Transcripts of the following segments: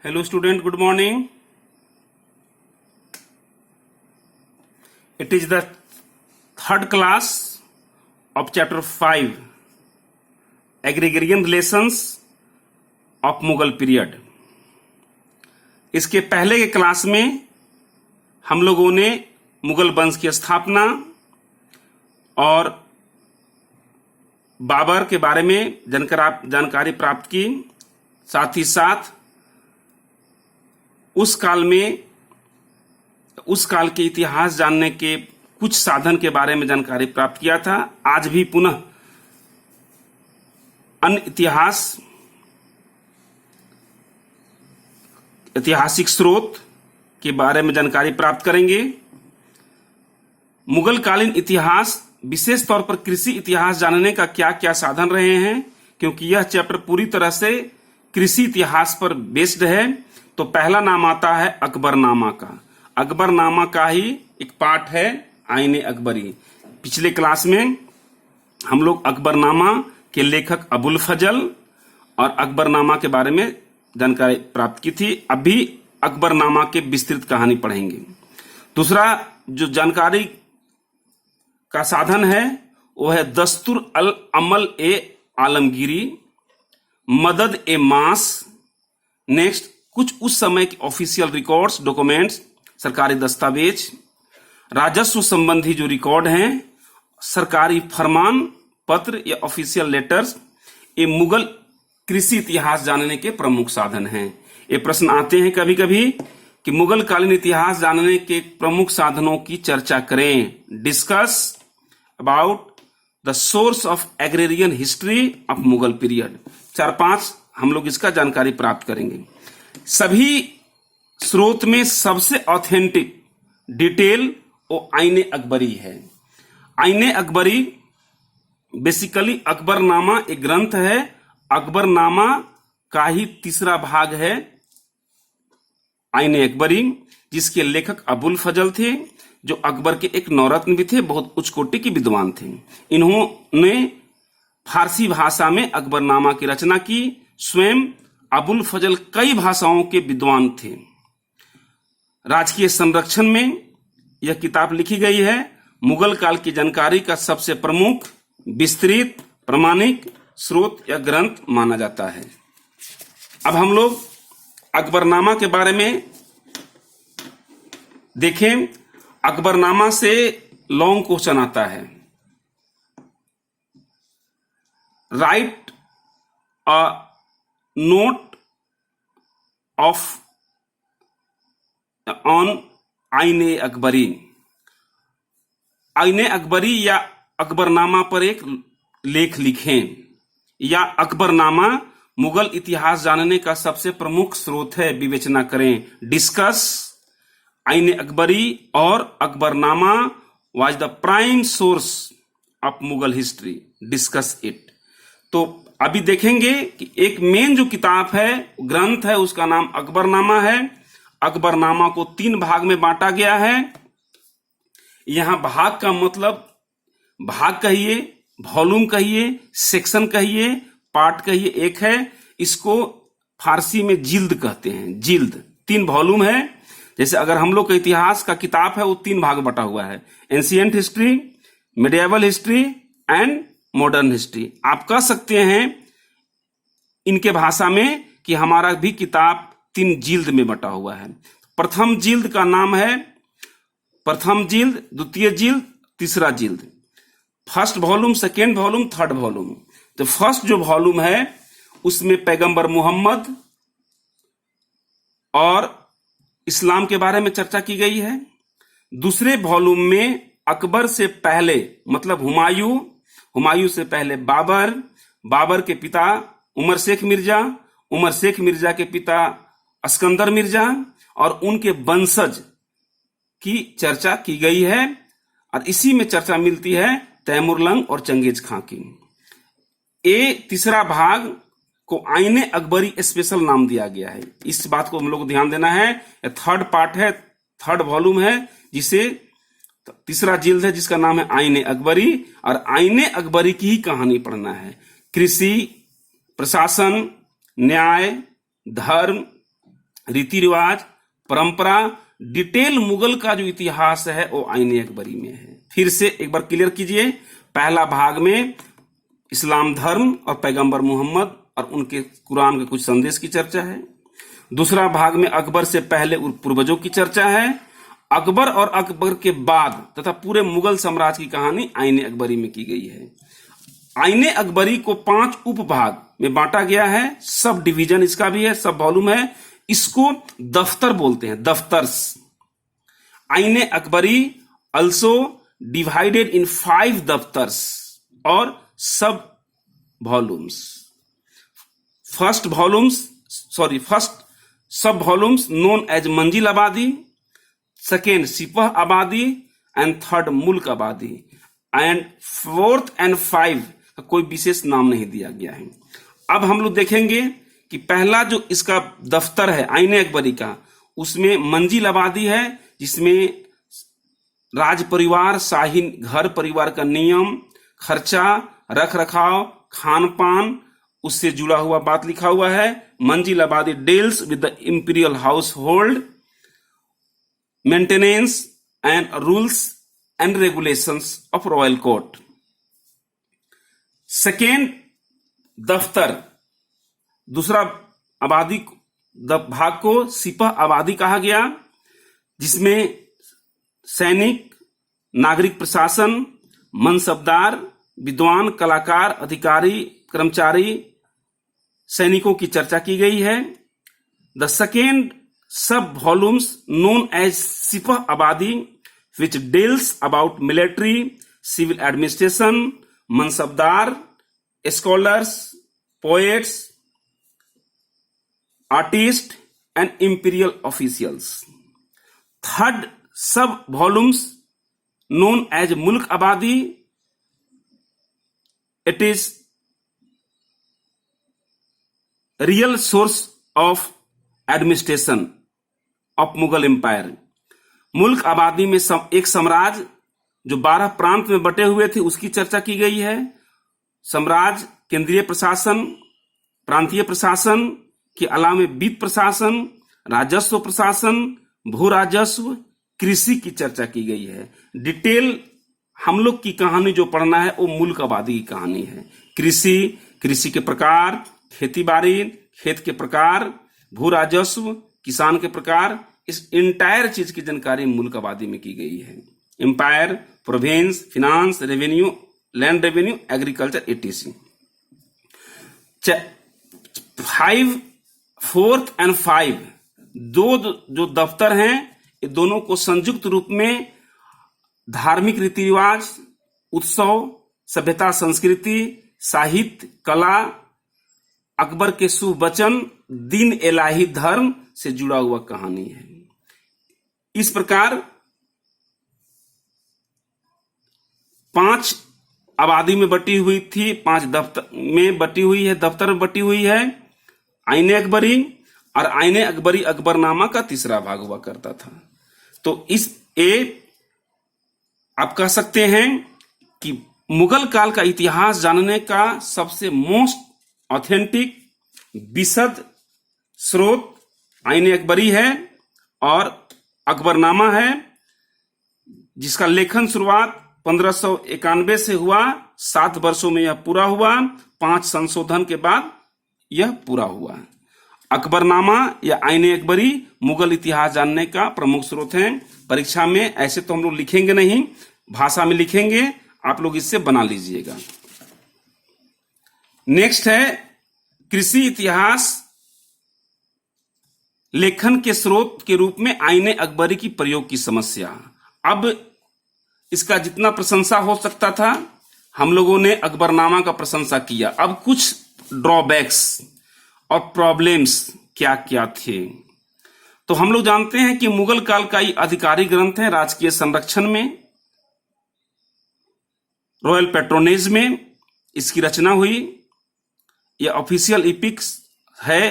Hello student, good morning. It is the third class of chapter 5, Agrarian Relations of Mughal Period. इसके पहले के class में हम लोगों ने मुगल वंश की स्थापना और बाबर के बारे में जानकारी प्राप्त की, साथ ही साथ उस काल के इतिहास जानने के कुछ साधन के बारे में जानकारी प्राप्त किया था। आज भी पुनः अन्य ऐतिहासिक स्रोत के बारे में जानकारी प्राप्त करेंगे। मुगल कालीन इतिहास, विशेष तौर पर कृषि इतिहास जानने का क्या क्या साधन रहे हैं, क्योंकि यह चैप्टर पूरी तरह से कृषि इतिहास पर बेस्ड है। तो पहला नाम आता है अकबरनामा का। अकबरनामा का ही एक पार्ट है आईने अकबरी। पिछले क्लास में हम लोग अकबरनामा के लेखक अबुल फजल और अकबरनामा के बारे में जानकारी प्राप्त की थी। अभी अकबरनामा के विस्तृत कहानी पढ़ेंगे। दूसरा जो जानकारी का साधन है वो है दस्तूर अल अमल ए आलमगीरी, मदद ए मास। नेक्स्ट, कुछ उस समय के ऑफिशियल रिकॉर्ड्स, डॉक्यूमेंट्स, सरकारी दस्तावेज, राजस्व संबंधी जो रिकॉर्ड हैं, सरकारी फरमान पत्र या ऑफिशियल लेटर्स, ये मुगल कृषि इतिहास जानने के प्रमुख साधन हैं। ये प्रश्न आते हैं कभी कभी कि मुगल कालीन इतिहास जानने के प्रमुख साधनों की चर्चा करें। Discuss about the source of agrarian history of Mughal period. 4-5 हम लोग इसका जानकारी प्राप्त करेंगे। सभी स्रोत में सबसे ऑथेंटिक डिटेल वो आईने अकबरी है। आईने अकबरी बेसिकली अकबरनामा एक ग्रंथ है। अकबरनामा का ही तीसरा भाग है आईने अकबरी, जिसके लेखक अबुल फजल थे, जो अकबर के एक नौरत्न भी थे, बहुत उच्च कोटि के विद्वान थे। इन्होंने फारसी भाषा में अकबरनामा की रचना की। स्वयं अबुल फजल कई भाषाओं के विद्वान थे। राजकीय संरक्षण में यह किताब लिखी गई है। मुगल काल की जानकारी का सबसे प्रमुख, विस्तृत, प्रामाणिक स्रोत या ग्रंथ माना जाता है। अब हम लोग अकबरनामा के बारे में देखें। अकबरनामा से लॉन्ग क्वेश्चन आता है। Right a note of on आईने अकबरी। आईने अकबरी या अकबरनामा पर एक लेख लिखें। या अकबरनामा मुगल इतिहास जानने का सबसे प्रमुख स्रोत है, विवेचना करें। डिस्कस आईने अकबरी और Akbarnama was the prime source of Mughal history, discuss it. तो अभी देखेंगे कि एक मेन जो किताब है, ग्रंथ है, उसका नाम अकबरनामा है। अकबरनामा को 3 भाग में बांटा गया है। यहां भाग का मतलब भाग कहिए, वॉल्यूम कहिए, सेक्शन कहिए, पार्ट कहिए, एक है। इसको फारसी में जिल्द कहते हैं। जिल्द 3 वॉल्यूम है। जैसे अगर हम लोग का इतिहास का किताब है वो 3 भाग बटा हुआ है, ancient history, medieval history and modern history. आप कह सकते हैं इनके भाषा में कि हमारा भी किताब 3 जिल्द में बटा हुआ है। प्रथम जिल्द का नाम है प्रथम जिल्द, द्वितीय जिल्द, तीसरा जिल्द। First volume, second volume, third volume. तो फर्स्ट जो वॉल्यूम है उसमें पैगंबर मोहम्मद और इस्लाम के बारे में चर्चा की गई है। दूसरे वॉल्यूम में अकबर से पहले, मतलब हुमायूं से पहले बाबर, बाबर के पिता उमर शेख मिर्जा, उमर शेख मिर्जा के पिता अस्कंदर मिर्जा और उनके वंशज की चर्चा की गई है। और इसी में चर्चा मिलती है तैमुरलंग और चंगेज खां की। तीसरा भाग को आईने अकबरी स्पेशल नाम दिया गया है। इस बात को हम लोग को ध्यान देना है। थर्ड पार्ट है, थर्ड वॉल्यूम है, जिसे तीसरा जिल्द है, जिसका नाम है आईने अकबरी। और आईने अकबरी की ही कहानी पढ़ना है। कृषि, प्रशासन, न्याय, धर्म, रीति रिवाज, परंपरा, डिटेल मुगल का जो इतिहास है वो आईने अकबरी में है। फिर से एक बार क्लियर कीजिए, पहला भाग में इस्लाम धर्म और पैगंबर मोहम्मद और उनके कुरान के कुछ संदेश की चर्चा है। दूसरा भाग में अकबर से पहले पूर्वजों की चर्चा है। अकबर और अकबर के बाद तथा पूरे मुगल साम्राज्य की कहानी आईने अकबरी में की गई है। आईने अकबरी को 5 उपभाग में बांटा गया है। सब डिवीजन इसका भी है, सब वॉल्यूम है। इसको दफ्तर बोलते हैं, दफ्तर्स। आईने अकबरी also divided in 5 दफ्तर्स और सब वॉल्यूम्स। फर्स्ट सब वॉल्यूम्स नोन एज मंजिल आबादी, सेकेंड सिपह आबादी एंड थर्ड मुल्क आबादी, एंड 4th and 5 का कोई विशेष नाम नहीं दिया गया है। अब हम लोग देखेंगे कि पहला जो इसका दफ्तर है आईने अकबरी का, उसमें मंजिल आबादी है, जिसमें राज परिवार, शाही घर परिवार का नियम, खर्चा, रख रखाव, खान पान, उससे जुड़ा हुआ बात लिखा हुआ है। मंजिल आबादी deals with the imperial house hold, maintenance and rules and regulations of royal court. Second दफ्तर, दूसरा आबादी भाग को सिपह आबादी कहा गया, जिसमें सैनिक, नागरिक प्रशासन, मनसबदार, विद्वान, कलाकार, अधिकारी, कर्मचारी, सैनिकों की चर्चा की गई है। The second sub volumes known as Sipah Abadi which deals about military, civil administration, mansabdar, scholars, poets, artist and imperial officials. Third sub volumes known as मुल्क आबादी, it is real source of administration of Mughal empire. Mulk Abadi में एक साम्राज्य जो 12 प्रांत में बटे हुए थे उसकी चर्चा की गई है। साम्राज्य केंद्रीय प्रशासन, प्रांतीय प्रशासन के अलावा वित्त प्रशासन, राजस्व प्रशासन, भू राजस्व, कृषि की चर्चा की गई है। डिटेल हम लोग की कहानी जो पढ़ना है वो मुल्क आबादी की कहानी है। कृषि के प्रकार, खेती बाड़ी, खेत के प्रकार, भू राजस्व, किसान के प्रकार, इस इंटायर चीज की जानकारी मुल्क आबादी में की गई है। Empire, province, finance, revenue, land revenue, agriculture, etc। 4th and 5 दो जो दफ्तर हैं, ये दोनों को संयुक्त रूप में धार्मिक रीति रिवाज, उत्सव, सभ्यता, संस्कृति, साहित्य, कला, अकबर के शुभ वचन, दीन इलाही धर्म से जुड़ा हुआ कहानी है। इस प्रकार 5 आबादी में बटी हुई थी, 5 दफ्तर में बटी हुई है, दफ्तर में बटी हुई है आईने अकबरी। और आईने अकबरी अकबरनामा का तीसरा भाग हुआ करता था। तो आप कह सकते हैं कि मुगल काल का इतिहास जानने का सबसे मोस्ट ऑथेंटिक विशद स्रोत आईने अकबरी है और अकबरनामा है, जिसका लेखन शुरुआत 1591 से हुआ। 7 वर्षों में यह पूरा हुआ, 5 संशोधन के बाद यह पूरा हुआ। अकबरनामा या आईने अकबरी मुगल इतिहास जानने का प्रमुख स्रोत है। परीक्षा में ऐसे तो हम लोग लिखेंगे नहीं, भाषा में लिखेंगे, आप लोग इससे बना लीजिएगा। नेक्स्ट है कृषि इतिहास लेखन के स्रोत के रूप में आईने अकबरी की प्रयोग की समस्या। अब इसका जितना प्रशंसा हो सकता था हम लोगों ने अकबरनामा का प्रशंसा किया। अब कुछ ड्रॉबैक्स और प्रॉब्लम्स क्या क्या थे, तो हम लोग जानते हैं कि मुगल काल का ये आधिकारिक ग्रंथ है। राजकीय संरक्षण में, रॉयल पैट्रोनेज में इसकी रचना हुई। यह ऑफिशियल इपिक्स है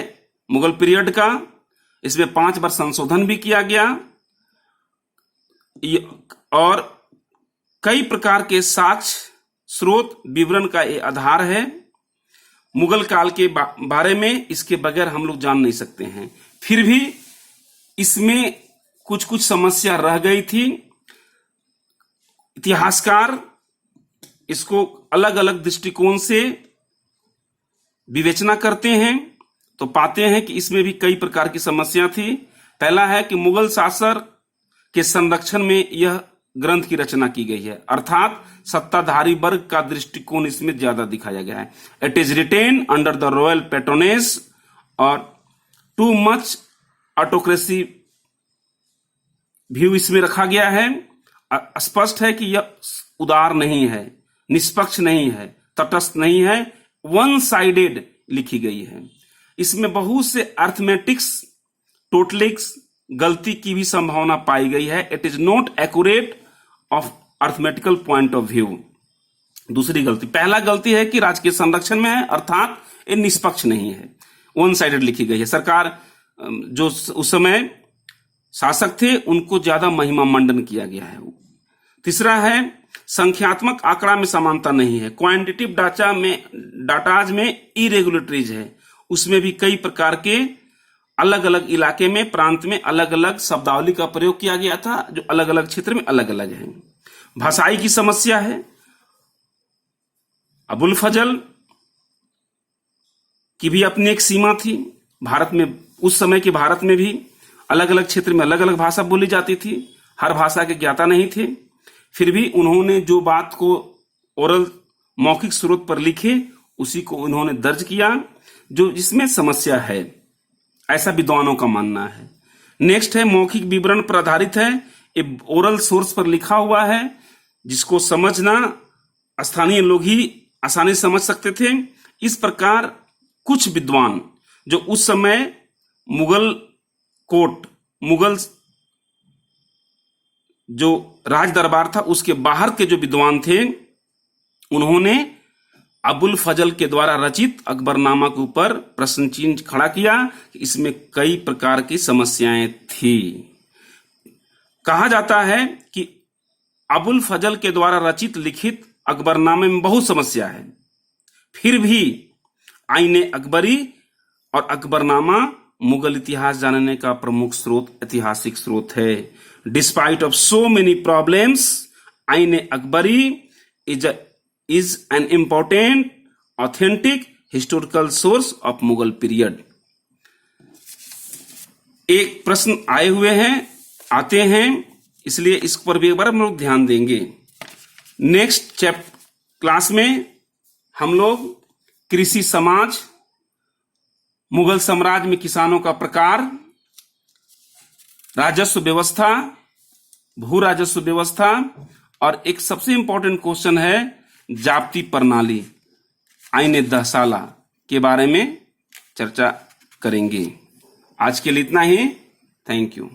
मुगल पीरियड का। इसमें 5 बार संशोधन भी किया गया और कई प्रकार के साक्ष्य, स्रोत, विवरण का ये आधार है। मुगल काल के बारे में इसके बगैर हम लोग जान नहीं सकते हैं। फिर भी इसमें कुछ कुछ समस्या रह गई थी। इतिहासकार इसको अलग अलग दृष्टिकोण से विवेचना करते हैं तो पाते हैं कि इसमें भी कई प्रकार की समस्या थी। पहला है कि मुगल शासक के संरक्षण में यह ग्रंथ की रचना की गई है, अर्थात सत्ताधारी वर्ग का दृष्टिकोण इसमें ज्यादा दिखाया गया है। It is written under the royal patronage और टू मच ऑटोक्रेसी व्यू इसमें रखा गया है। स्पष्ट है कि यह उदार नहीं है, निष्पक्ष नहीं है, तटस्थ नहीं है, वन साइडेड लिखी गई है। इसमें बहुत से अर्थमेटिक्स, टोटलिक्स गलती की भी संभावना पाई गई है। It is not accurate of arithmetical point of view. दूसरी गलती, पहला गलती है कि राजकीय संरक्षण में है, अर्थात ये निष्पक्ष नहीं है, वन साइडेड लिखी गई है। सरकार जो उस समय शासक थे उनको ज्यादा महिमा मंडन किया गया है। तीसरा है संख्यात्मक आंकड़ा में समानता नहीं है। क्वांटिटिव डाटाज में इरेगुलेटरीज है, उसमें भी कई प्रकार के अलग अलग इलाके में, प्रांत में अलग अलग शब्दावली का प्रयोग किया गया था जो अलग अलग क्षेत्र में अलग अलग है। भाषाई की समस्या है। अबुल फजल की भी अपनी एक सीमा थी। भारत में, उस समय के भारत में भी अलग अलग क्षेत्र में अलग अलग भाषा बोली जाती थी, हर भाषा के ज्ञाता नहीं थे। फिर भी उन्होंने जो बात को ओरल मौखिक स्रोत पर लिखे उसी को उन्होंने दर्ज किया, जो जिसमें समस्या है, ऐसा विद्वानों का मानना है। नेक्स्ट है मौखिक विवरण पर आधारित है, ये ओरल सोर्स पर लिखा हुआ है, जिसको समझना स्थानीय लोग ही आसानी समझ सकते थे। इस प्रकार कुछ विद्वान जो उस समय मुगल कोर्ट, मुगल जो राज दरबार था उसके बाहर के जो विद्वान थे, उन्होंने अबुल फजल के द्वारा रचित अकबरनामा के ऊपर प्रश्न चिन्ह खड़ा किया कि इसमें कई प्रकार की समस्याएं थी। कहा जाता है कि अबुल फजल के द्वारा रचित लिखित अकबरनामे में बहुत समस्या है, फिर भी आईने अकबरी और अकबरनामा मुगल इतिहास जानने का प्रमुख स्रोत, ऐतिहासिक स्रोत है। Despite of so many problems, Ain-i Akbari is an important authentic historical source of Mughal period. एक प्रश्न आए हुए हैं, आते हैं, इसलिए इस पर भी एक बार हम लोग ध्यान देंगे। नेक्स्ट क्लास में हम लोग कृषि समाज, मुगल साम्राज्य में किसानों का प्रकार, राजस्व व्यवस्था, भू राजस्व व्यवस्था और एक सबसे इंपॉर्टेंट क्वेश्चन है जाप्ती प्रणाली, आईने दहसाला के बारे में चर्चा करेंगे। आज के लिए इतना ही। Thank you.